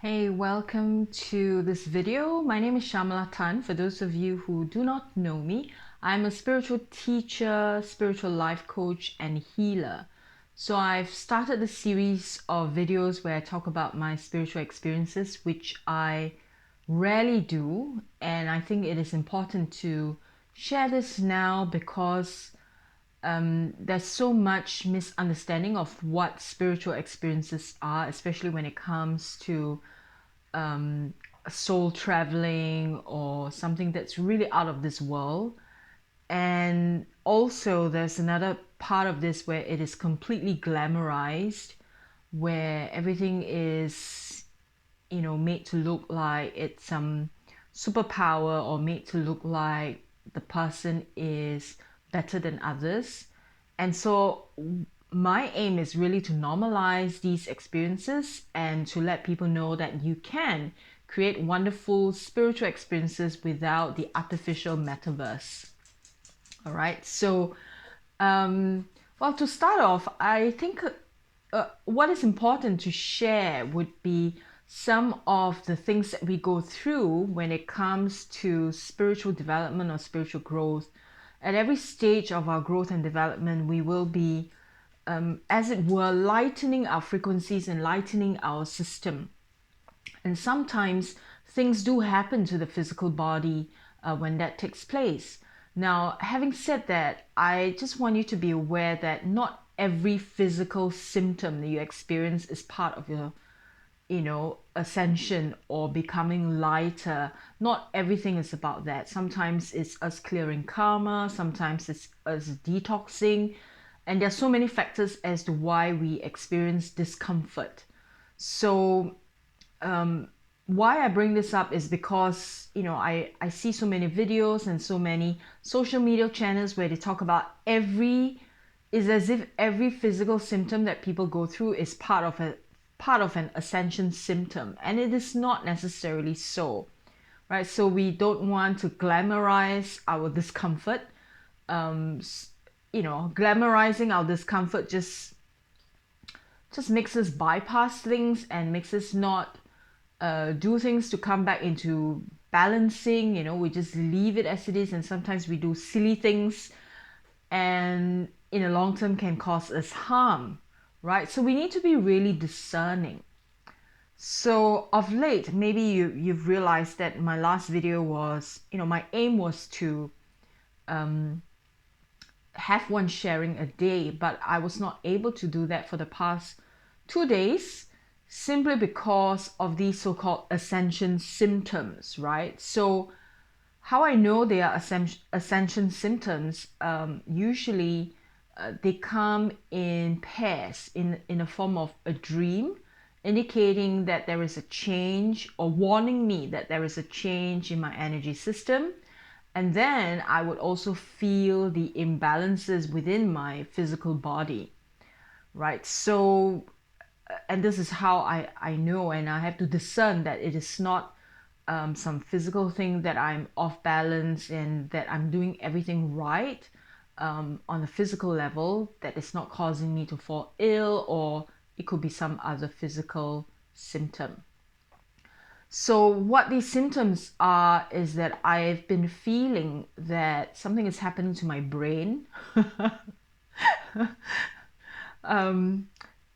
Hey, welcome to this video. My name is Shamala Tan. For those of you who do not know me, I'm a spiritual teacher, spiritual life coach, and healer. So I've started a series of videos where I talk about my spiritual experiences, which I rarely do. And I think it is important to share this now because there's so much misunderstanding of what spiritual experiences are, especially when it comes to soul traveling or something that's really out of this world. And also, there's another part of this where it is completely glamorized, where everything is, made to look like it's some superpower or made to look like the person is better than others. And so my aim is really to normalize these experiences and to let people know that you can create wonderful spiritual experiences without the artificial metaverse. All right. So, well, to start off, I think what is important to share would be some of the things that we go through when it comes to spiritual development or spiritual growth. At every stage of our growth and development, we will be, as it were, lightening our frequencies and lightening our system. And sometimes things do happen to the physical body when that takes place. Now, having said that, I just want you to be aware that not every physical symptom that you experience is part of your, ascension or becoming lighter. Not everything is about that. Sometimes it's us clearing karma, sometimes it's us detoxing, and there's so many factors as to why we experience discomfort. So why I bring this up is because, I see so many videos and so many social media channels where they talk about it's as if every physical symptom that people go through is part of an ascension symptom. And it is not necessarily so, right? So we don't want to glamorize our discomfort. Glamorizing our discomfort just makes us bypass things and makes us not do things to come back into balancing. We just leave it as it is, and sometimes we do silly things, and in the long term can cause us harm, right? So we need to be really discerning. So of late, maybe you've realized that my last video was, my aim was to have one sharing a day, but I was not able to do that for the past 2 days simply because of these so-called ascension symptoms, right? So how I know they are ascension symptoms, usually they come in pairs in a form of a dream, indicating that there is a change or warning me that there is a change in my energy system. And then I would also feel the imbalances within my physical body, right? So, and this is how I know, and I have to discern that it is not some physical thing that I'm off balance and that I'm doing everything right on a physical level, that is not causing me to fall ill, or it could be some other physical symptom. So, what these symptoms are is that I've been feeling that something is happening to my brain.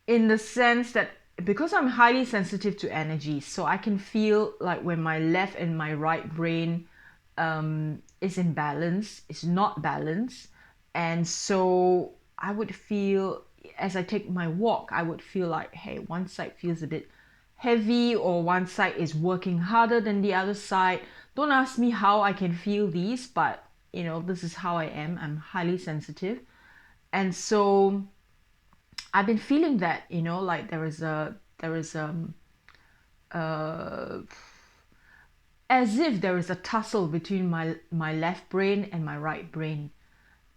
In the sense that because I'm highly sensitive to energy, so I can feel like when my left and my right brain is in balance, is not balanced. And so I would feel, as I take my walk, I would feel like, hey, one side feels a bit heavy, or one side is working harder than the other side. Don't ask me how I can feel these, but this is how I am. I'm highly sensitive. And so I've been feeling that, like there is uh, as if there is a tussle between my left brain and my right brain.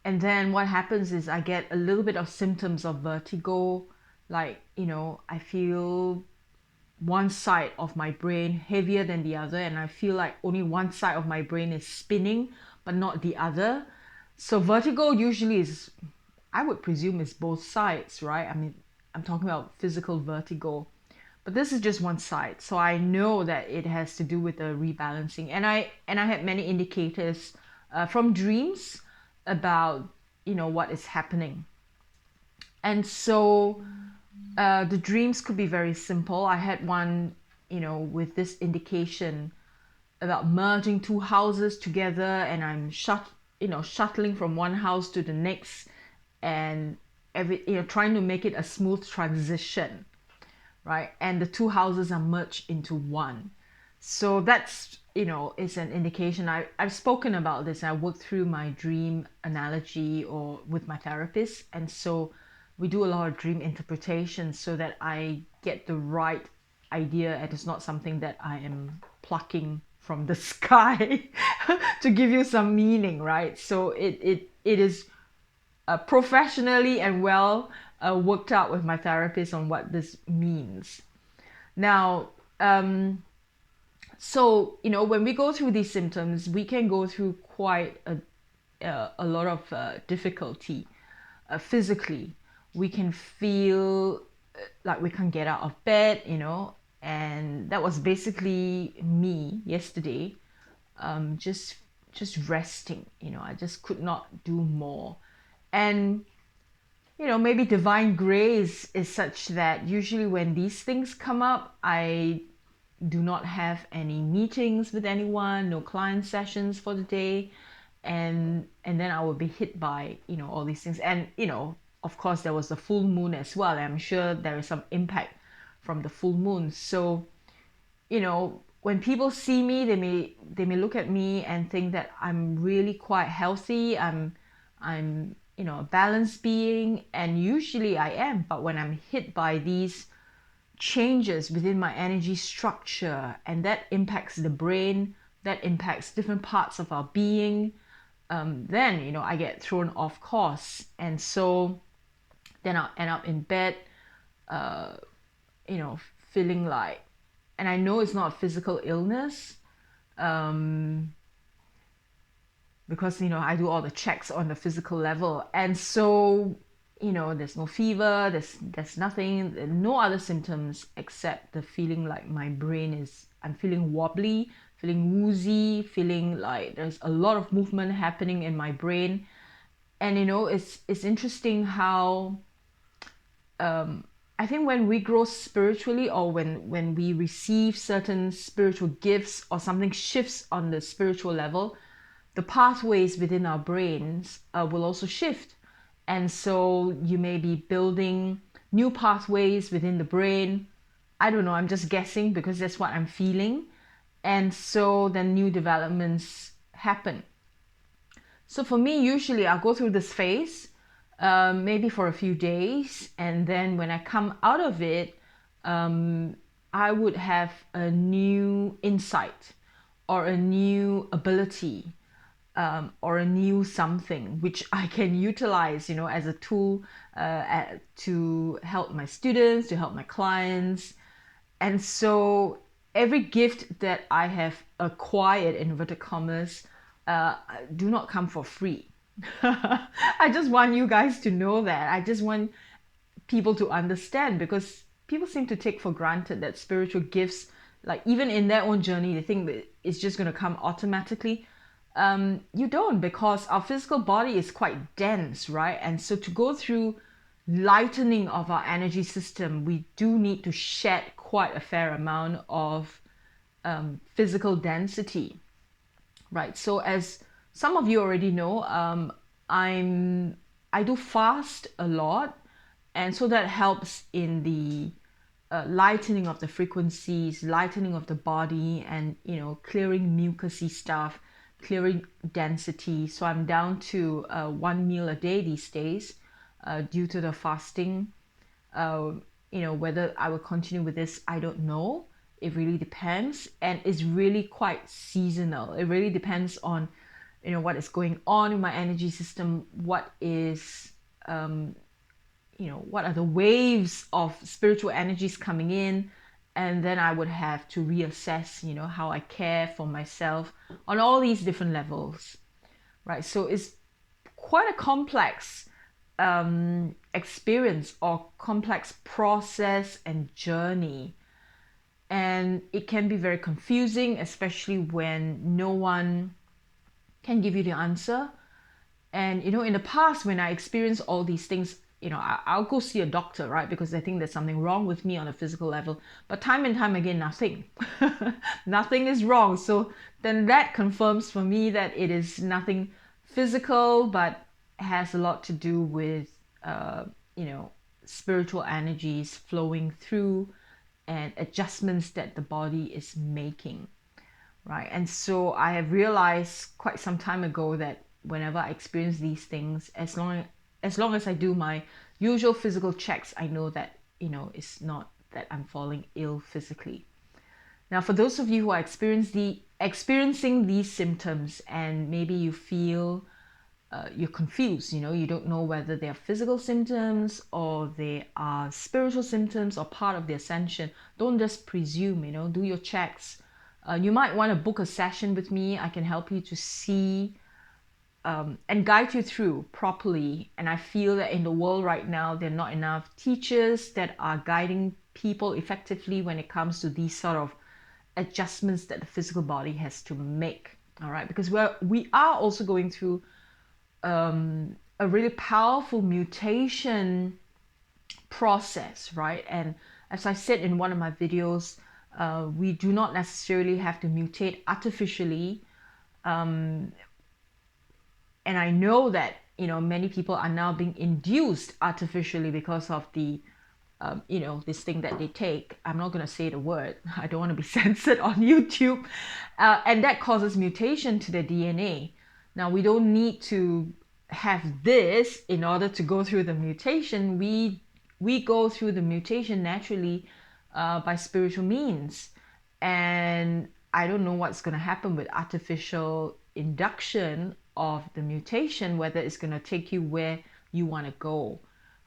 And then what happens is I get a little bit of symptoms of vertigo, like, I feel one side of my brain heavier than the other, and I feel like only one side of my brain is spinning but not the other. So vertigo usually is, I would presume, is both sides, right? I mean, I'm talking about physical vertigo. But this is just one side. So I know that it has to do with the rebalancing. And I had many indicators from dreams about, what is happening. And so the dreams could be very simple. I had one, with this indication about merging two houses together, and I'm shuttling from one house to the next, and trying to make it a smooth transition, right? And the two houses are merged into one. So that's, is an indication. I've spoken about this. I worked through my dream analogy or with my therapist. And so we do a lot of dream interpretation so that I get the right idea, and it's not something that I am plucking from the sky to give you some meaning, right? So it is professionally and well worked out with my therapist on what this means. Now, so when we go through these symptoms, we can go through quite a lot of difficulty physically. We can feel like we can't get out of bed, and that was basically me yesterday. Just resting, I just could not do more. And maybe divine grace is such that usually when these things come up, I do not have any meetings with anyone, no client sessions for the day, and then I will be hit by all these things. And of course there was the full moon as well. I'm sure there is some impact from the full moon. So when people see me, they may look at me and think that I'm really quite healthy. I'm a balanced being, and usually I am. But when I'm hit by these changes within my energy structure, and that impacts the brain, that impacts different parts of our being, then I get thrown off course. And so then I'll end up in bed, feeling like, and I know it's not a physical illness, because I do all the checks on the physical level, and so there's no fever, there's nothing, no other symptoms except the feeling like I'm feeling wobbly, feeling woozy, feeling like there's a lot of movement happening in my brain. And it's interesting how I think when we grow spiritually, or when we receive certain spiritual gifts, or something shifts on the spiritual level, the pathways within our brains will also shift. And so you may be building new pathways within the brain. I don't know, I'm just guessing because that's what I'm feeling. And so then new developments happen. So for me, usually I'll go through this phase, maybe for a few days, and then when I come out of it, I would have a new insight, or a new ability, or a new something which I can utilize, as a tool to help my students, to help my clients. And so every gift that I have acquired, in inverted commas, do not come for free. I just want you guys to know that. I just want people to understand, because people seem to take for granted that spiritual gifts, like even in their own journey, they think that it's just going to come automatically. You don't, because our physical body is quite dense, right? And so to go through lightening of our energy system, we do need to shed quite a fair amount of physical density, right? So as some of you already know, I do fast a lot, and so that helps in the lightening of the frequencies, lightening of the body, and clearing mucousy stuff, clearing density. So I'm down to one meal a day these days due to the fasting. Whether I will continue with this, I don't know. It really depends, and it's really quite seasonal. It really depends on what is going on in my energy system, what is what are the waves of spiritual energies coming in, and then I would have to reassess how I care for myself on all these different levels, right? So it's quite a complex experience, or complex process and journey. And it can be very confusing, especially when no one can give you the answer. And in the past, when I experienced all these things, I'll go see a doctor, right? Because I think there's something wrong with me on a physical level. But time and time again, nothing. Nothing is wrong. So then that confirms for me that it is nothing physical, but has a lot to do with, spiritual energies flowing through and adjustments that the body is making, right? And so I have realized quite some time ago that whenever I experience these things, as long as I do my usual physical checks, I know that it's not that I'm falling ill physically. Now, for those of you who are experiencing these symptoms, and maybe you feel you're confused, you don't know whether they are physical symptoms or they are spiritual symptoms or part of the ascension, don't just presume, do your checks. You might want to book a session with me. I can help you to see and guide you through properly. And I feel that in the world right now, there are not enough teachers that are guiding people effectively when it comes to these sort of adjustments that the physical body has to make. All right, because we are also going through a really powerful mutation process, right? And as I said in one of my videos, we do not necessarily have to mutate artificially. And I know that many people are now being induced artificially because of the this thing that they take. I'm not going to say the word. I don't want to be censored on YouTube. And that causes mutation to the DNA. Now, we don't need to have this in order to go through the mutation. We go through the mutation naturally by spiritual means. And I don't know what's going to happen with artificial induction of the mutation, whether it's going to take you where you want to go.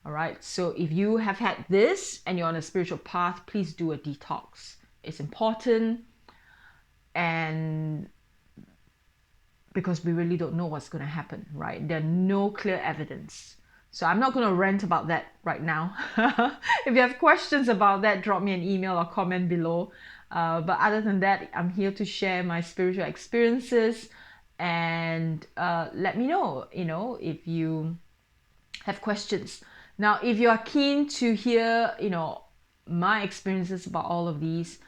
All right. So if you have had this and you're on a spiritual path, please do a detox. It's important. And because we really don't know what's going to happen, right? There are no clear evidence. So I'm not going to rant about that right now. If you have questions about that, drop me an email or comment below. But other than that, I'm here to share my spiritual experiences, and let me know, if you have questions. Now, if you are keen to hear, my experiences about all of these,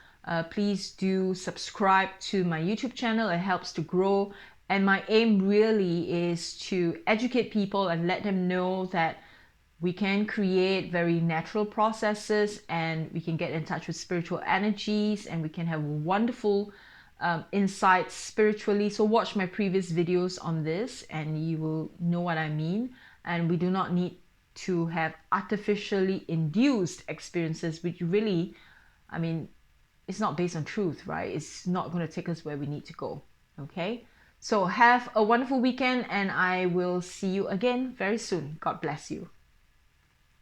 please do subscribe to my YouTube channel. It helps to grow. And my aim really is to educate people and let them know that we can create very natural processes, and we can get in touch with spiritual energies, and we can have wonderful insights spiritually. So watch my previous videos on this and you will know what I mean. And we do not need to have artificially induced experiences, which really, it's not based on truth, right? It's not going to take us where we need to go. Okay? So have a wonderful weekend, and I will see you again very soon. God bless you.